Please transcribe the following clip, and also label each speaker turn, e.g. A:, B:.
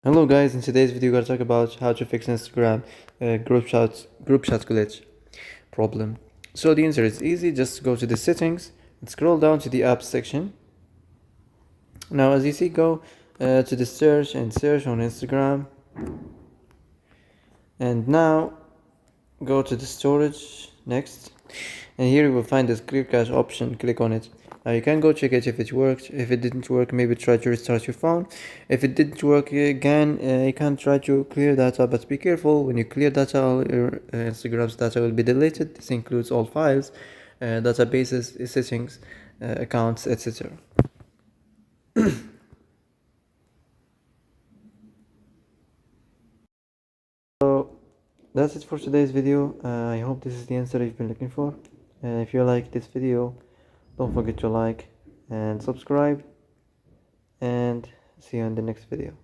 A: Hello guys, in today's video we're gonna talk about how to fix Instagram group chat glitch problem. So the answer is easy, just go to the settings and scroll down to the apps section. Now as you see, go to the search and search on Instagram, and now go to the storage next, and here you will find this clear cache option. Click on it. Now you can go check it if it worked. If it didn't work, maybe try to restart your phone. If it didn't work again, you can try to clear data, but be careful. When you clear data, all your Instagram's data will be deleted. This includes all files, databases, settings, accounts, etc. So that's it for today's video. I hope this is the answer you've been looking for. If you like this video, don't forget to like and subscribe, and see you in the next video.